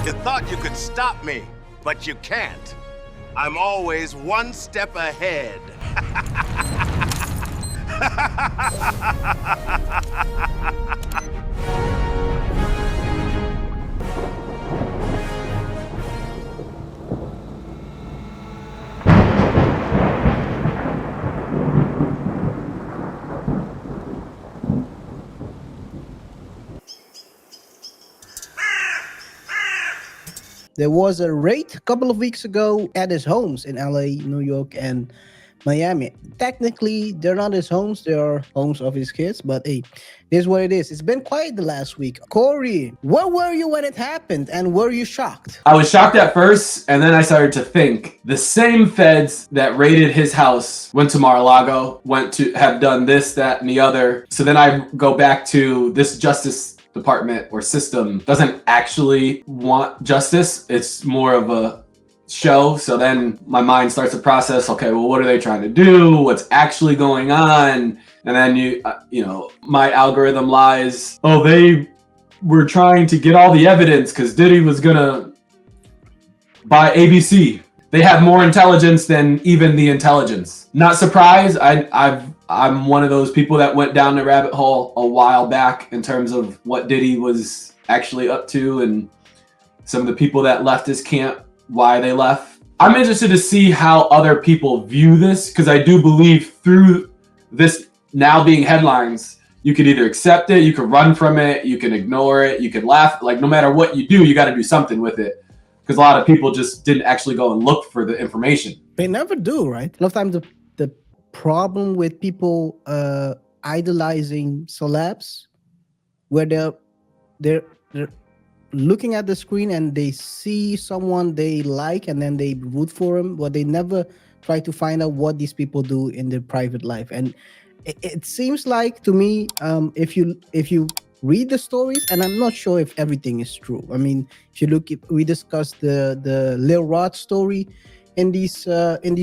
You thought you could stop me, but you can't. I'm always one step ahead. There was a raid a couple of weeks ago at his homes in LA, New York, and Miami. Technically, they're not his homes, they are homes of his kids, but hey, here's what it is. It's been quiet the last week. Corey, where were you when it happened, and were you shocked? I was shocked at first, and then I started to think the same feds that raided his house went to Mar-a-Lago, went to have done this, that, and the other. So then I go back to this Justice Department or system doesn't actually want justice. It's more of a show. So then my mind starts to process, okay, well, what are they trying to do? What's actually going on? And then my algorithm lies. Oh, they were trying to get all the evidence because Diddy was gonna buy ABC. They have more intelligence than even the intelligence. Not surprised. I'm one of those people that went down the rabbit hole a while back in terms of what Diddy was actually up to and some of the people that left his camp, why they left. I'm interested to see how other people view this because I do believe through this now being headlines, you could either accept it, you could run from it, you can ignore it, you can laugh. Like no matter what you do, you got to do something with it because a lot of people just didn't actually go and look for the information. They never do, right? A lot of times the problem with people idolizing celebs, where they're looking at the screen and they see someone they like and then they root for him, but they never try to find out what these people do in their private life. And it seems like to me, if you read the stories, and I'm not sure if everything is true. I mean, if you look, we discussed the Lil Rod story in these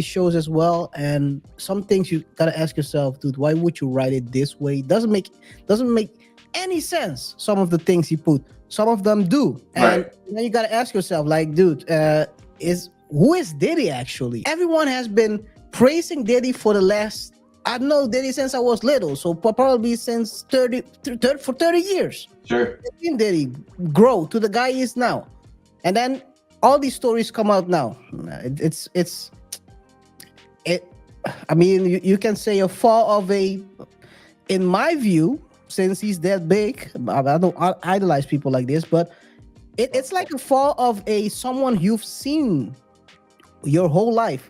shows as well, and some things you gotta ask yourself, dude, why would you write it this way? Doesn't make any sense. Some of the things he put, some of them do, and then you gotta ask yourself, like, dude, who is Diddy actually? Everyone has been praising Diddy for the last, I know Diddy since I was little, so probably since 30 years. Sure. I've seen Diddy grow to the guy he is now, and then all these stories come out now. I mean, you can say a fall of in my view, since he's that big, I don't idolize people like this, but it's like a fall of someone you've seen your whole life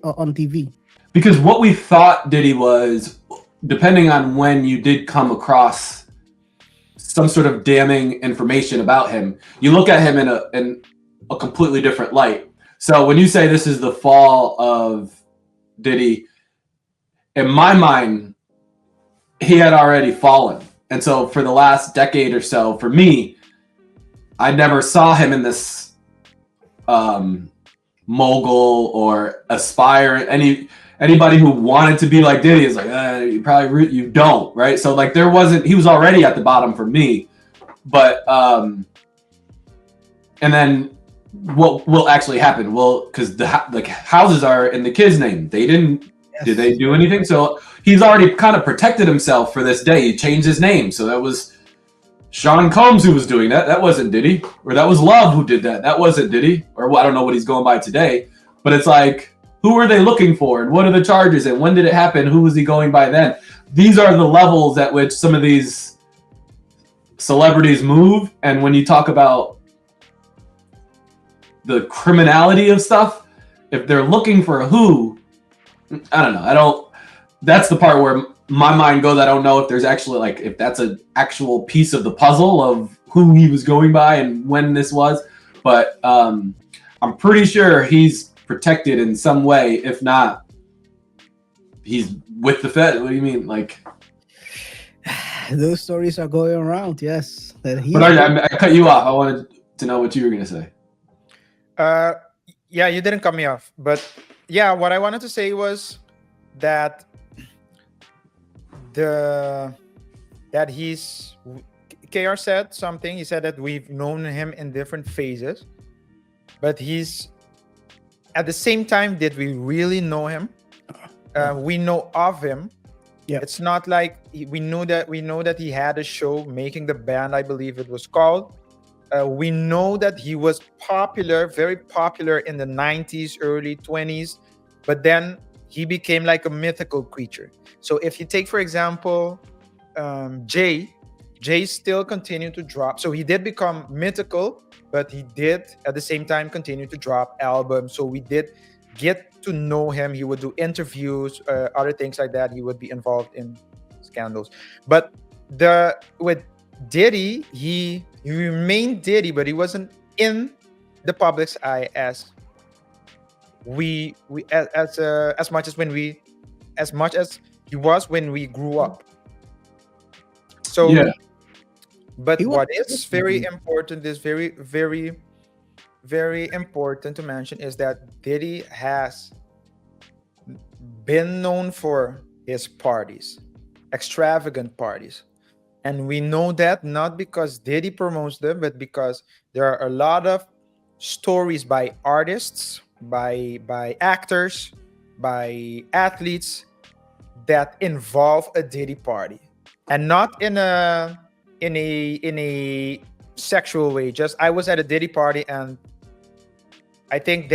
on TV. Because what we thought Diddy was, depending on when you did come across some sort of damning information about him, you look at him in a completely different light. So when you say this is the fall of Diddy, in my mind, he had already fallen. And so for the last decade or so, for me, I never saw him in this mogul or aspire. Anybody who wanted to be like Diddy is like, you don't, right? So like he was already at the bottom for me. But and then what will actually happen? Well, because the houses are in the kid's name. They didn't. Yes. Did they do anything? So he's already kind of protected himself for this day. He changed his name. So that was Sean Combs who was doing that. That wasn't Diddy. Or that was Love who did that. That wasn't Diddy. Or I don't know what he's going by today. But it's like, who are they looking for? And what are the charges? And when did it happen? Who was he going by then? These are the levels at which some of these celebrities move. And when you talk about the criminality of stuff, if they're looking for a who, I don't know. That's the part where my mind goes. I don't know if there's actually if that's an actual piece of the puzzle of who he was going by and when this was. But I'm pretty sure he's protected in some way. If not, he's with the Fed. What do you mean? Those stories are going around. Yes. But I cut you off. I wanted to know what you were going to say. Yeah, you didn't cut me off. But yeah, what I wanted to say was that KaiR said something. He said that we've known him in different phases. but he's at the same time. Did we really know him? We know of him. Yeah. It's not like we know that he had a show, Making the Band, I believe it was called. We know that he was popular, very popular in the 90s, early 20s, but then he became like a mythical creature. So if you take, for example, Jay still continued to drop. So he did become mythical, but he did at the same time continue to drop albums. So we did get to know him. He would do interviews, other things like that. He would be involved in scandals. But with Diddy, he remained Diddy, but he wasn't in the public's eye as much as he was when we grew up. So Yeah. but He was- what is very important is very, very, very important to mention is that Diddy has been known for his parties, extravagant parties. And we know that not because Diddy promotes them, but because there are a lot of stories by artists, by actors, by athletes that involve a Diddy party. And not in a sexual way. Just I was at a Diddy party, and I think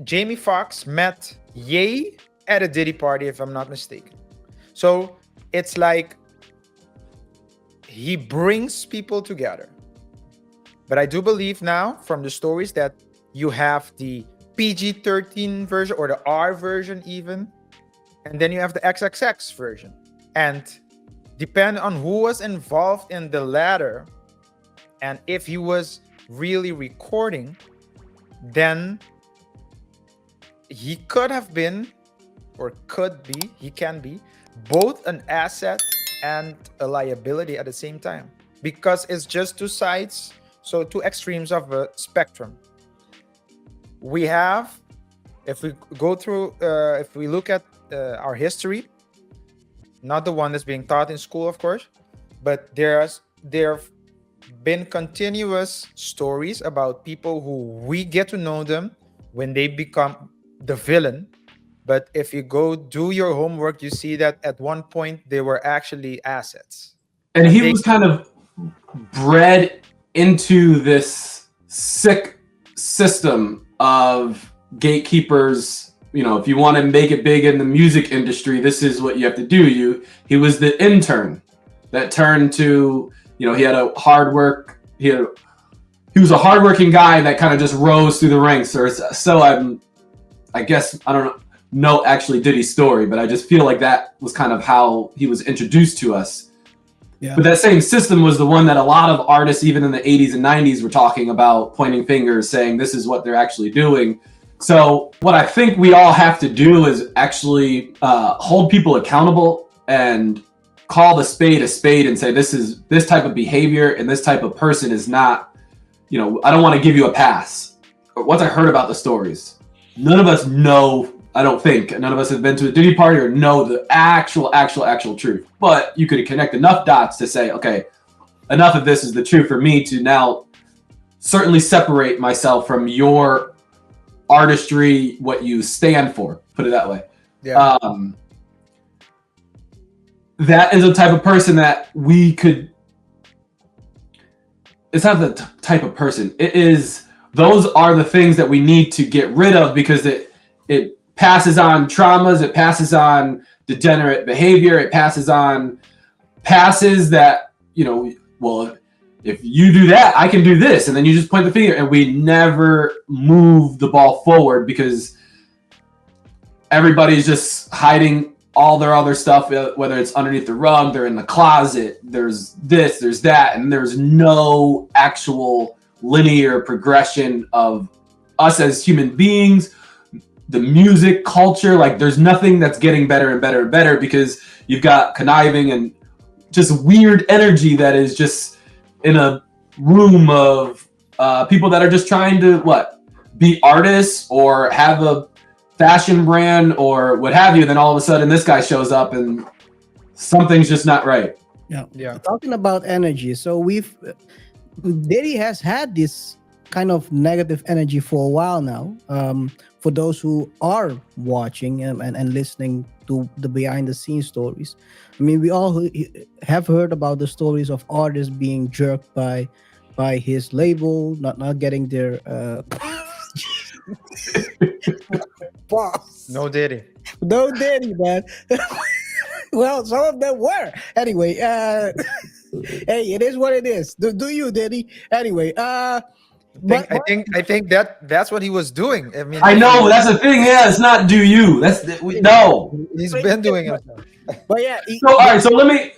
Jamie Foxx met Ye at a Diddy party, if I'm not mistaken. So it's like he brings people together. But I do believe now from the stories that you have the PG-13 version or the R version even, and then you have the XXX version. And depend on who was involved in the latter, and if he was really recording, then he could have been, or he can be, both an asset and a liability at the same time, because it's just two sides, so two extremes of a spectrum. We have, if we go through, if we look at our history, not the one that's being taught in school, of course, but there have been continuous stories about people who we get to know them when they become the villain. But if you go do your homework, you see that at one point they were actually assets. And he was kind of bred into this sick system of gatekeepers. You know, if you want to make it big in the music industry, this is what you have to do. He was the intern that turned to, you know, he had a hard work. He was a hardworking guy that kind of just rose through the ranks. Or so I guess I don't know actually Diddy's story, but I just feel like that was kind of how he was introduced to us. Yeah. But that same system was the one that a lot of artists, even in the 80s and 90s, were talking about, pointing fingers, saying this is what they're actually doing. So what I think we all have to do is actually hold people accountable and call the spade and say this type of behavior and this type of person is not, you know, I don't want to give you a pass. Once I heard about the stories, none of us know, I don't think, none of us have been to a Diddy party or know the actual truth. But you could connect enough dots to say, okay, enough of this is the truth for me to now certainly separate myself from your artistry, what you stand for, put it that way. Yeah. That is a type of person that we could, it's not the type of person, it is, those are the things that we need to get rid of, because it passes on traumas, it passes on degenerate behavior, it passes that, you know, well, if you do that, I can do this, and then you just point the finger, and we never move the ball forward because everybody's just hiding all their other stuff, whether it's underneath the rug, they're in the closet, there's this, there's that, and there's no actual linear progression of us as human beings, the music culture. Like, there's nothing that's getting better and better and better, because you've got conniving and just weird energy that is just in a room of people that are just trying to be artists or have a fashion brand or what have you. Then all of a sudden this guy shows up and something's just not right. Yeah. Talking about energy, so Diddy has had this kind of negative energy for a while now. For those who are watching and listening to the behind the scenes stories, I mean, we all have heard about the stories of artists being jerked by his label, not getting their boss. No Diddy. No Diddy, man. Well, some of them were. Anyway, hey, it is what it is. Do you, Diddy? Anyway, I think that's what he was doing. I mean, I know that's the thing. Yeah, it's not do you. No. he's been doing it. but yeah, So all right. So let me.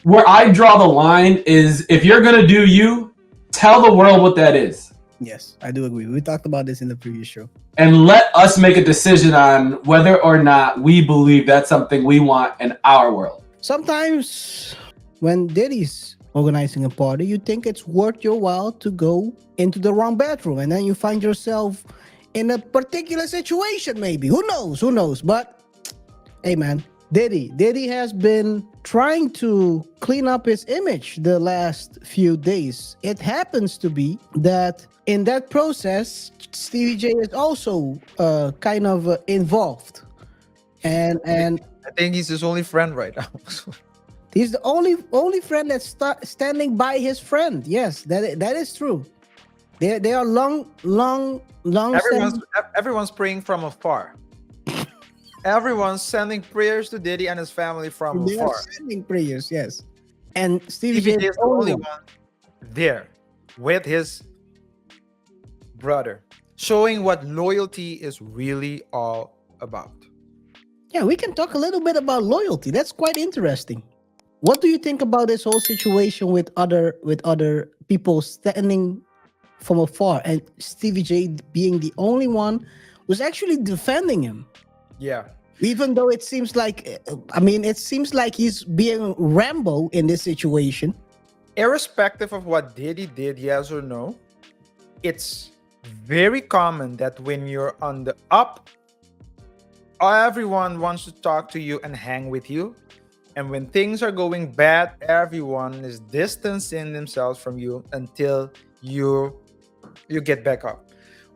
Where I draw the line is if you're gonna do you, tell the world what that is, yes, I do agree. We talked about this in the previous show. and let us make a decision on whether or not we believe that's something we want in our world. Sometimes when Diddy's organizing a party, you think it's worth your while to go into the wrong bathroom, and then you find yourself in a particular situation. Maybe who knows? Who knows? But hey, man, Diddy has been trying to clean up his image the last few days. It happens to be that in that process, Stevie J is also kind of involved, and I think he's his only friend right now. he's the only friend that's standing by his friend. Yes, that is true. They are long. Everyone's praying from afar. Everyone's sending prayers to Diddy and his family from They are afar. sending prayers. Yes, and Stevie Stevie J J is is the only one there with his brother, showing what loyalty is really all about. Yeah, we can talk a little bit about loyalty. That's quite interesting. What do you think about this whole situation with other people standing from afar and Stevie J being the only one who's actually defending him? Yeah. Even though it seems like, it seems like he's being Rambo in this situation. Irrespective of what Diddy did, yes or no, it's very common that when you're on the up, everyone wants to talk to you and hang with you. And when things are going bad, everyone is distancing themselves from you until you get back up.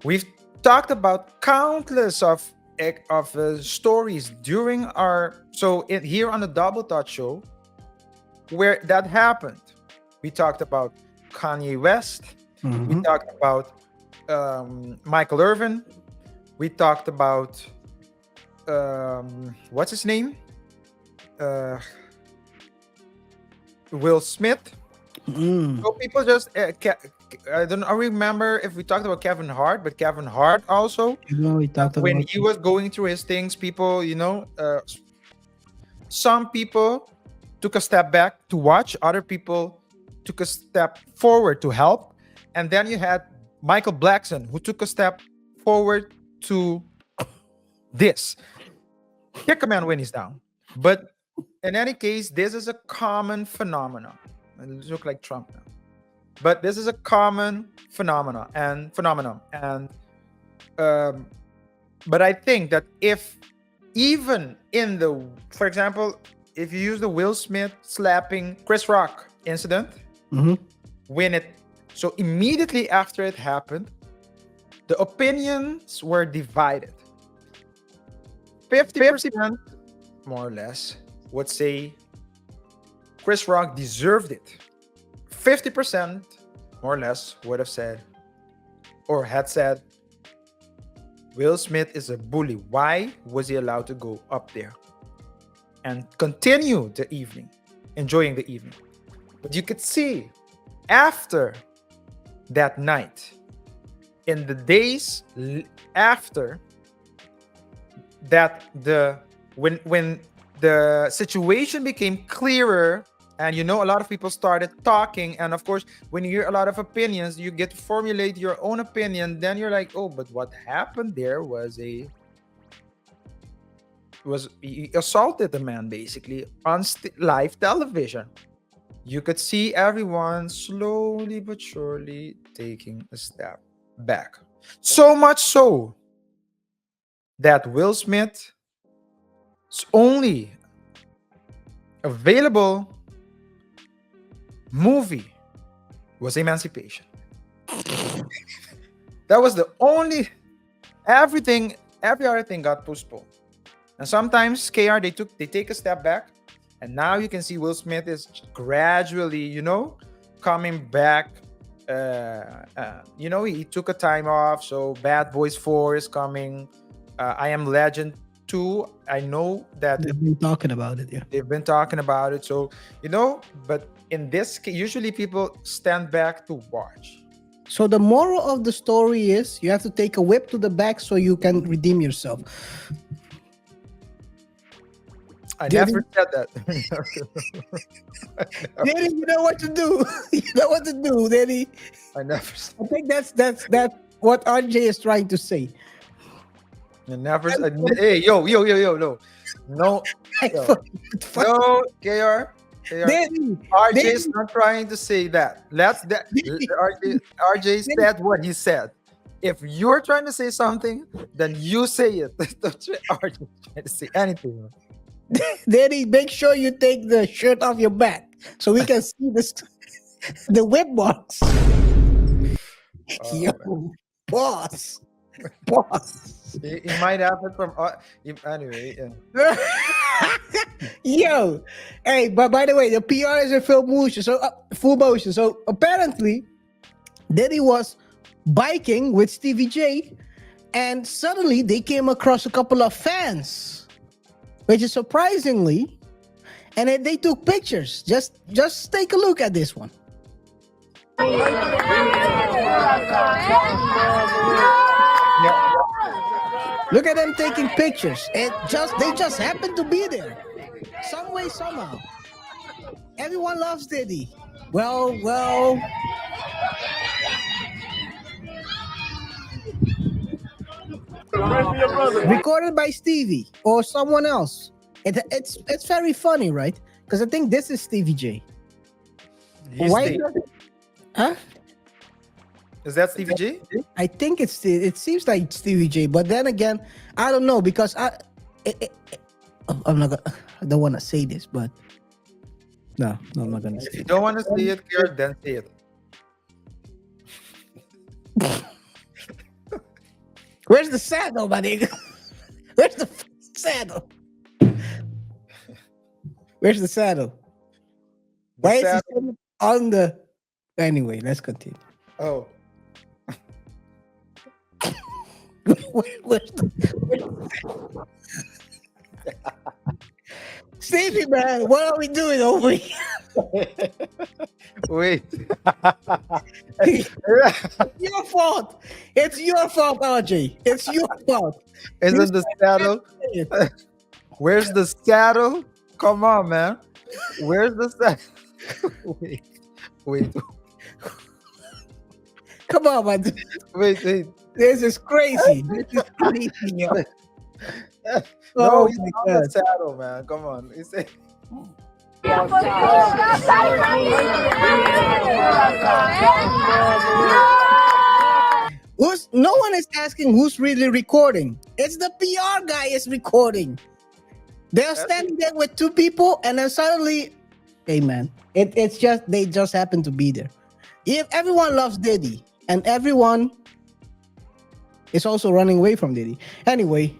We've talked about countless of stories during our here on the Double Touch show where that happened. We talked about Kanye West. We talked about Michael Irvin. We talked about what's his name? Will Smith. So people just I remember if we talked about Kevin Hart, but Kevin Hart also We talked when about he was going through his things, people, some people took a step back to watch, other people took a step forward to help, and then you had Michael Blackson who took a step forward to this. Kick a man when he's down. But in any case, this is a common phenomenon. It looks like Trump now. But this is a common phenomenon. But I think that if even in for example, if you use the Will Smith slapping Chris Rock incident, so immediately after it happened, the opinions were divided. 50% more or less would say Chris Rock deserved it. 50% more or less would have said or had said Will Smith is a bully. Why was he allowed to go up there and continue the evening, enjoying the evening? But you could see after that night, in the days after that, when the situation became clearer, and a lot of people started talking, and of course, when you hear a lot of opinions, you get to formulate your own opinion. Then you're like, oh, but what happened there was he assaulted the man basically on live television. You could see everyone slowly but surely taking a step back. So much so that Will Smith's only available movie was Emancipation. That was the only. Every other thing got postponed. And sometimes KR they take a step back, and now you can see Will Smith is gradually, coming back. He took a time off, so Bad Boys 4 is coming. I Am Legend 2. I know that They've been talking about it, yeah. they've been talking about it. So, but in this case, usually people stand back to watch. So the moral of the story is you have to take a whip to the back so you can redeem yourself. I Diddy- never said that. Diddy, you know what to do. You know what to do, Diddy. I never. I think that's what RJ is trying to say. I never. Hey, yo, no, no, no, KR. Diddy, RJ is not trying to say that. RJ said what he said. If you're trying to say something, then you say it. Don't try RJ trying to say anything. Diddy, make sure you take the shirt off your back so we can see the whip marks. Yo, boss. He might have it from anyway. Yeah. Yo, hey, but by the way, the PR is in full motion. So apparently, Diddy was biking with Stevie J, and suddenly they came across a couple of fans, which is surprisingly, and they took pictures. Just take a look at this one. Yeah. Look at them taking pictures. They just happen to be there. Some way, somehow. Everyone loves Diddy. Well. Recorded by Stevie or someone else. It's very funny, right? Because I think this is Stevie J. Why? Huh? Is that Stevie J? I think it seems like Stevie J, but then again, I don't know because I don't want to say this, but no, I'm not gonna say If you it. don't want to see it, KR, then say it. Where's the saddle, my nigga? Where's the saddle? Where's the saddle? Why is he sitting on the? Anyway, let's continue. Oh. Where's the Stevie, man, what are we doing over here? Wait. Your fault. It's your fault, RJ. It's your fault. Isn't the saddle? Where's the saddle? Come on, man. Where's the saddle? Wait. Come on, man. Wait. This is crazy. This is crazy, yo. No, Oh he's my on God. the saddle, man. Come on. No one is asking who's really recording. It's the PR guy is recording. They're standing there with two people, and then suddenly, hey man, it's just they just happen to be there. If everyone loves Diddy, and everyone is also running away from Diddy. Anyway,